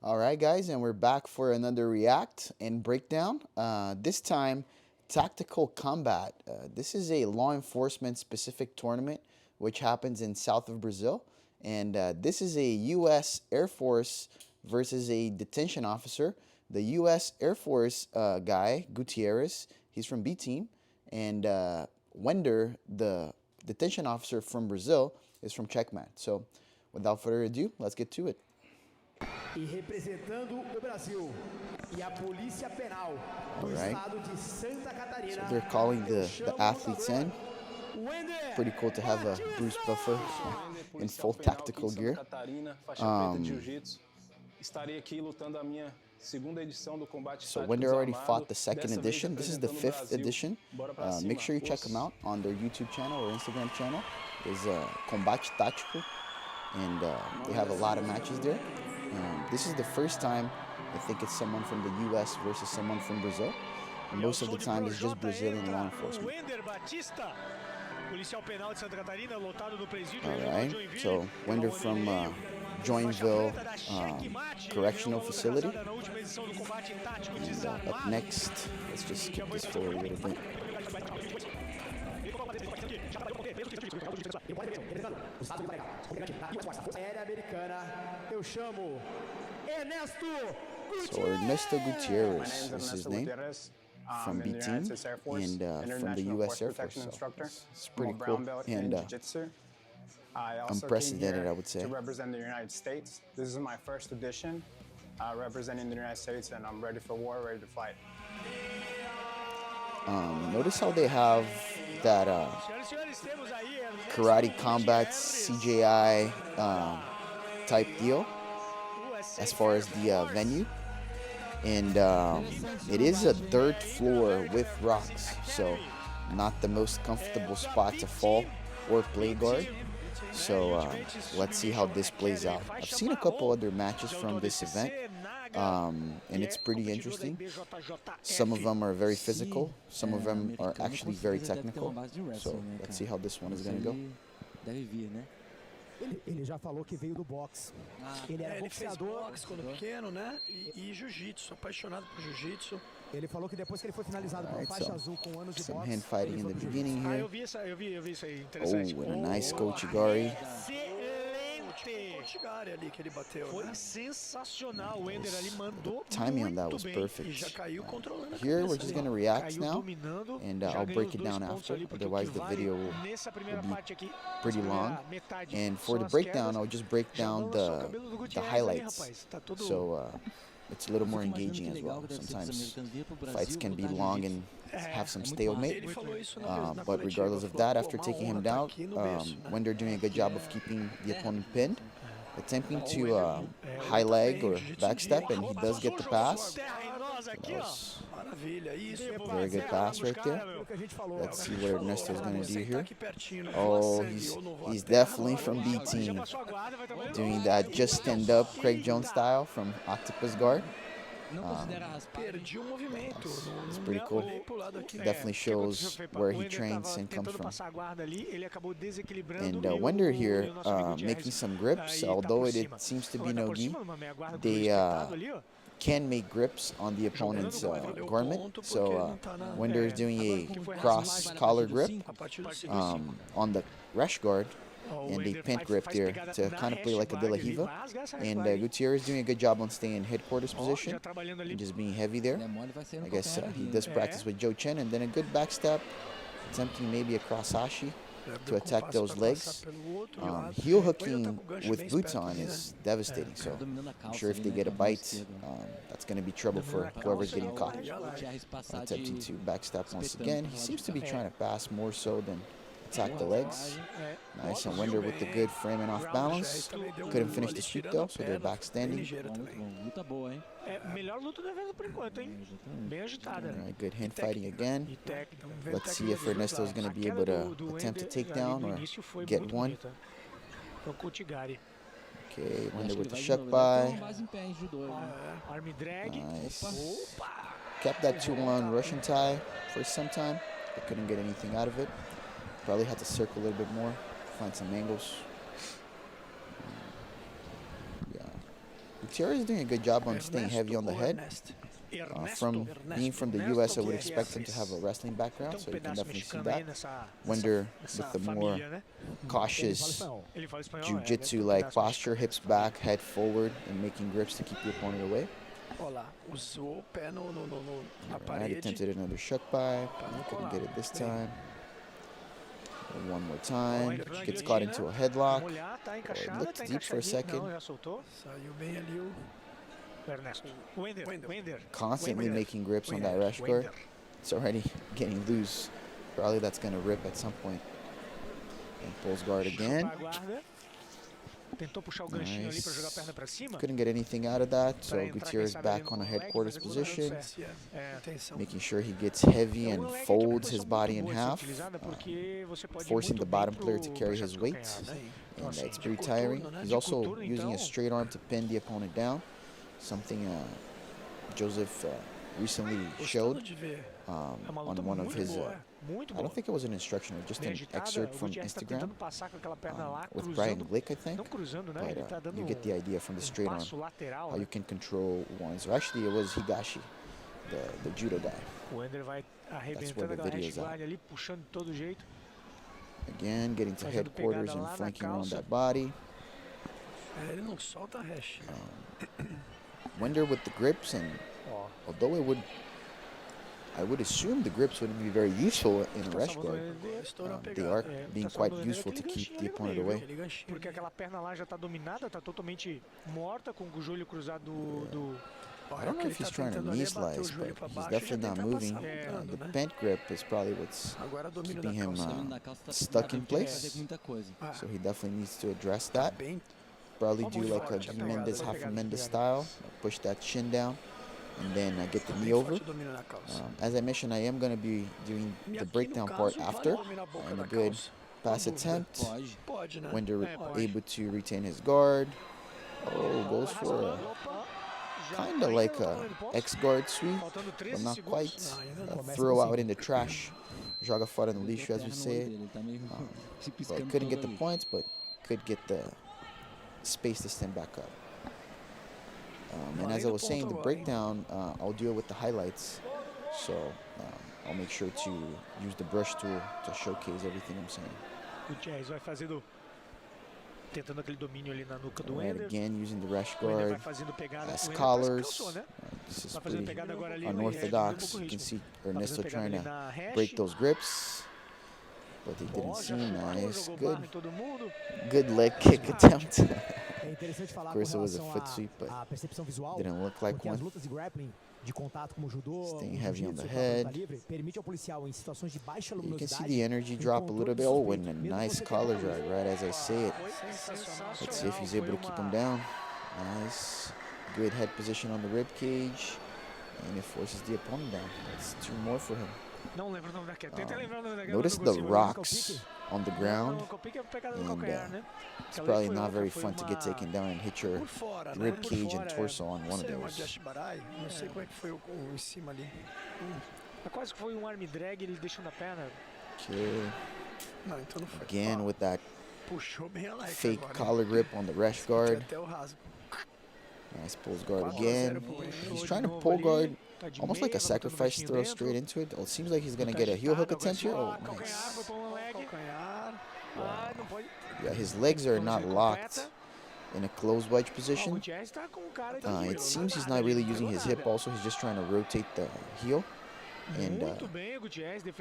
All right, guys, and we're back for another react and breakdown. This time, Tactical Combat. This is a law enforcement specific tournament which happens in south of Brazil. And this is a U.S. Air Force versus a detention officer. The U.S. Air Force guy, Gutierrez, he's from B team. And Wender, the detention officer from Brazil, is from Checkmat. So without further ado, let's get to it. E representando o Brasil e a Polícia Penal do estado de Santa Catarina. So they're calling the athletes in. Pretty cool to have a Bruce Buffer in full tactical gear. So Wender already fought the second edition. This is the 5th edition. Make sure you check them out on their YouTube channel or Instagram channel. It's Combate Tático, and they have a lot of matches there. This is the first time I think it's someone from the U.S. versus someone from Brazil. And most of the time it's just Brazilian law enforcement. Alright, so Wender from Joinville Correctional Facility. And up next, let's just skip this forward a little bit. So Ernesto Gutierrez is his name, from B team and from the U.S. Air Force. So it's pretty cool and unprecedented, I would say. To represent the United States. This is my first edition representing the United States, and I'm ready for war, ready to fight. Notice how they have that karate combat CGI type deal as far as the venue, and it is a dirt floor with rocks, so not the most comfortable spot to fall or play guard. So let's see how this plays out. I've seen a couple other matches from this event, and it's pretty interesting. Some of them are very physical, some of them are actually very technical. So let's see how this one is going to go. Ele já falou que veio do boxe. Ele era boxeador quando pequeno, né? E jiu-jitsu, apaixonado por jiu-jitsu. Ele falou que depois que ele foi finalizado com a faixa azul com anos de boxe. Some hand fighting in the beginning here. Eu vi isso aí, interessante. Oh, and a nice Kochigari. Ali que ele bateu, foi sensacional. O Wender ali mandou timing on that was perfect. Here we're just gonna react now, and I'll break it down after. Otherwise, the video will be pretty long. And for the breakdown, I'll just break down the highlights. So it's a little more engaging as well. Sometimes fights can be long and have some stalemate, but regardless of that, after taking him down, Wender doing a good job of keeping the opponent pinned, attempting to high leg or backstep, and he does get the pass. Very good pass right there. Let's see what Ernesto is going to do here. Oh, he's definitely from B team, doing that just stand up Craig Jones style from Octopus Guard. It's pretty cool. Definitely shows where he trains and comes from. And Wender here making some grips, although it seems to be no gi. They can make grips on the opponent's garment. So Wender is doing a cross collar grip on the rashguard, and a pent grip there to kind of play like a De La Riva. And Gutierrez is doing a good job on staying in headquarters position and just being heavy there. I guess he does practice with Joe Chen, and then a good backstep, attempting maybe a cross ashi to attack those legs. Heel hooking with boots on is devastating, so I'm sure if they get a bite, that's going to be trouble for whoever's getting caught. Attempting to backstep once again. He seems to be trying to pass more so than attack the legs. Nice, and Wender with the good framing off balance. Couldn't finish the sweep though, so they're back standing. Alright, good hand fighting again. Let's see if Ernesto is going to be able to attempt a takedown or get one. Okay, Wender with the shuck by. Nice. Kept that 2-1 Russian tie for some time, but couldn't get anything out of it. Probably had to circle a little bit more, find some angles. Yeah, Gutierrez is doing a good job on staying heavy on the head. From being from the U.S., I would expect him to have a wrestling background, so you can definitely see that. Wender with the more cautious Jiu Jitsu like posture, hips back, head forward, and making grips to keep the opponent away. Alright, attempted another shuk-bai, couldn't get it this time. One more time, gets caught into a headlock. It looked deep for a second. Constantly making grips on that rashguard. It's already getting loose. Probably that's going to rip at some point. And pulls guard again. Nice. Couldn't get anything out of that, so Gutierrez back on a headquarters position, making sure he gets heavy and folds his body in half, forcing the bottom player to carry his weight, and it's pretty tiring. He's also using a straight arm to pin the opponent down, something Joseph recently showed on one of his, I don't think it was an instruction, or just an excerpt from Instagram with Brian Glick, I think, but you get the idea from the straight arm, how you can control ones, or actually it was Higashi, the judo guy. That's where the video is at. Again, getting to headquarters and flanking around that body. Wender with the grips, and although I would assume the grips wouldn't be very useful in a rashguard, they are being quite useful to keep the opponent away. I don't know if he's trying to knee slice, but he's definitely not moving. The bent grip is probably what's keeping him stuck in place, so he definitely needs to address that. Probably do like a Mendes, half a Mendes style, push that chin down, and then get the knee over. As I mentioned, I am going to be doing the breakdown part after, and a good pass attempt. Wender able to retain his guard. Oh, goes for kind of like a X-guard sweep, but not quite. Throw out in the trash. Joga fora no lixo, as we say it. But couldn't get the points, but could get the space to stand back up. And as I was saying, the breakdown, I'll deal with the highlights. So I'll make sure to use the brush tool to showcase everything I'm saying. Right, again, using the rashguard as collars. This is pretty unorthodox. You can see Ernesto trying to break those grips, but they didn't seem nice. Good leg kick attempt. Of course, it was a foot sweep, but didn't look like one. Staying heavy on the head. You can see the energy drop a little bit. Oh, and a nice collar drag right as I say it. Let's see if he's able to keep him down. Nice. Good head position on the rib cage. And it forces the opponent down. That's two more for him. Notice the rocks on the ground, and it's probably not very fun to get taken down and hit your rib cage and torso on one of those. Okay. Again with that fake collar grip on the rashguard. Nice pulls guard again. He's trying to pull guard almost like a sacrifice throw straight into it. Oh, it seems like he's going to get a heel hook attempt here. Oh, nice. Wow. Yeah, his legs are not locked in a closed wedge position. It seems he's not really using his hip also. He's just trying to rotate the heel. And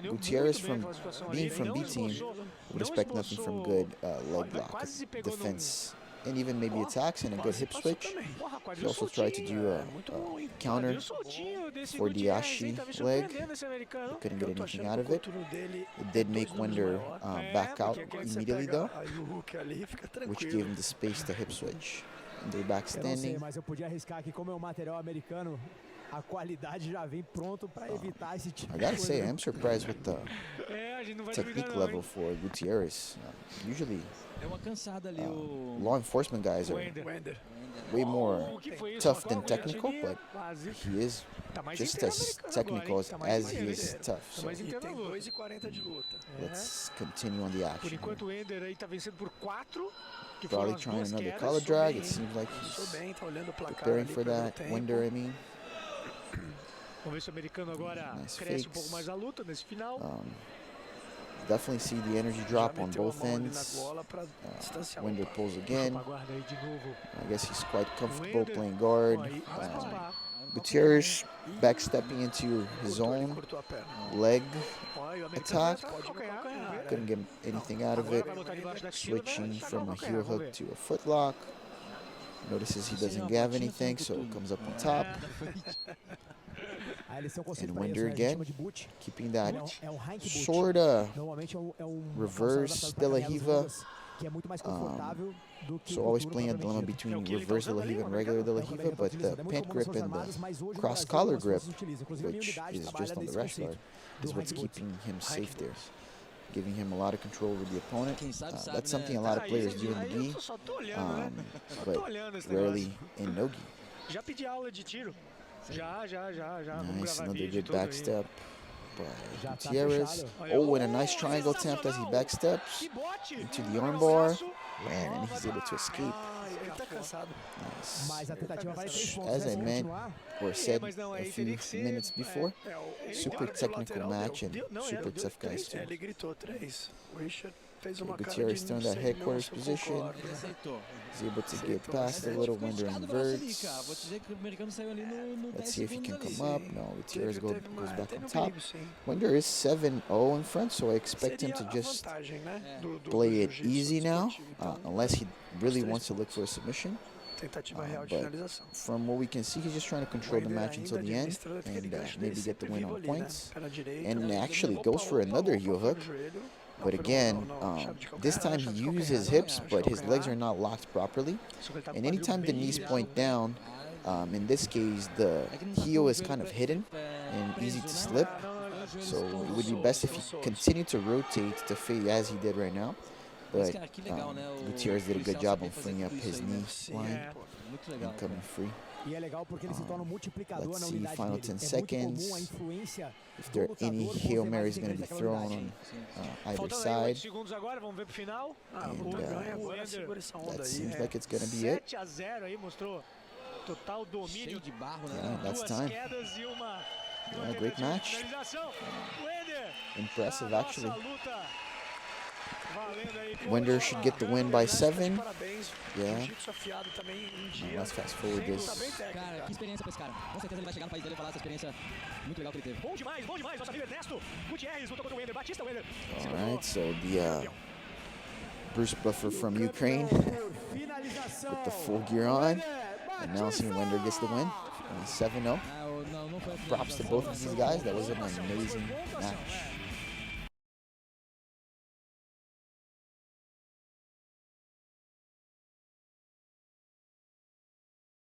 Gutierrez, from being from B team, would expect nothing from good leg lock defense. And even maybe attacks and a good hip switch. He also tried to do a counter for the Ashi leg. He couldn't get anything out of it. It did make Wender back out immediately though, which gave him the space to hip switch. And they're back standing. I gotta say, I'm surprised with the technique level for Gutierrez. Usually, law enforcement guys are way more tough than technical, but he is just as technical as he is tough. So let's continue on the action. que foram Probably as trying duas another quedas. collar Começou drag. bem, It seems like começou he's bem, tá olhando o placar preparing ali, for perdeu that tempo. Winder, I mean. Vamos ver se o americano agora Nice cresce um fakes. pouco mais a luta nesse final. Definitely see the energy Já drop on meteu a both mão ali na ends. gola pra distanciar. Winder Opa, pulls puxou again. pra guarda aí de novo. I guess he's quite O comfortable Wender, playing guard. ó, aí, pá, Gutierrez backstepping into his cortou ali, own cortou a perna. leg Ó, e o americano attack. já tá de calcanhar, vamos ver. Couldn't get anything out of Agora it. vai botar debaixo da axila, vai Switching chegar from no a calcanhar, heel vamos hook ver. to a footlock. Notices he doesn't have anything, so it comes up on top. Aí eles são conceito And pra isso, Winder né? A gente again, chama de boot. keeping that É um high boot. sorta Normalmente é um reverse calçado De La adaptado pra Riva. canelas longas, que é muito mais confortável do que So o always coturno playing a propriamente dilemma dito. between É o que ele tá reverse De La usando ali, Riva and o regular De La É o que a Riva, América but tá the utilizando. É muito pant comum nas grip Forças and Armadas, mas the hoje no cross Brasil collar algumas grip, forças utilizam. Inclusive a minha which unidade is trabalha just on the nesse rash conceito guard, do is what's high boot. keeping him safe there, giving him a lot of control over the opponent. Quem sabe, sabe, That's né? something a lot of Aí, players do in the aí eu gi, só tô olhando, né? Só tô but olhando esse rarely negócio. in no gi. Já pedi aula de tiro. Já. Vamos Nice, gravar another vídeo good tudo aí. backstep by Já tá Gutierrez. fechado. Oh, and a nice triangle attempt as he backsteps Que bote! into the armbar. Man, and he's able to escape. Ah, ele tá cansado. Nice. Mas a tentativa vale 3 pontos, As né? I Se meant continuar, or said Mas não, a aí few teria que ser. minutes before, Ele super para pro technical lateral, match and não, super deu tough guys 3, too. ele gritou 3. O Richard fez uma Okay, cara Gutierrez de still in não that sei, headquarters não, eu position. concordo. Ele aceitou. He's able to get Aceitou, past the little Winder Praticado grosso ali, inverts. cara. Vou te dizer que o americano saiu ali no Let's 10 see if he can segundos come ali. up. No, Gutierrez goes back on teve top. perigo, sim. Winder is 7-0 in front, so I expect him Seria to a just vantagem, né, do play it jiu-jitsu easy now, esportivo. Então, unless he really três wants to look pontos. for a submission. tentativa real de but finalização. from what we can see, he's just trying to control the match until the end and maybe get the win on points. And actually goes for another heel hook. But again, this time he used his hips, but his legs are not locked properly. And anytime the knees point down, in this case, the heel is kind of hidden and easy to slip. So it would be best if he continued to rotate to fade as he did right now. But Gutierrez did a good job on freeing up his knee line and coming free. E é legal porque ele se torna um multiplicador Let's na see, unidade final dele. 10 É muito comum a seconds. influência If do there are any lutador por Hail ser mais Marys going to be integrante thrown daquela on unidade. either Faltando aí 8 side, segundos agora, vamos ver pro final. And, O Ender segura essa onda that aí. seems like it's going to be it. 7-0 aí, mostrou total domínio. Cheio de barro, Yeah, né? that's Duas time. quedas e uma Yeah, great tentativa de match. finalização. O Ender, Impressive, na actually. nossa luta, valendo aí por Winder should get the win by 7. Parabéns. Yeah. Jiu-jitsu afiado também em dia. Let's fast forward Sem this. luta bem técnica. Cara, que experiência pra esse cara. Com certeza ele vai chegar no país dele e falar essa experiência muito legal que ele teve. Bom demais, nosso amigo Ernesto Gutierrez lutou contra o Ender, Batista Ender. All right, so the Bruce Buffer from Ukraine with the full gear on. Announcing Winder gets the win. 7-0. Não foi a Props to both of these guys. That was an amazing match.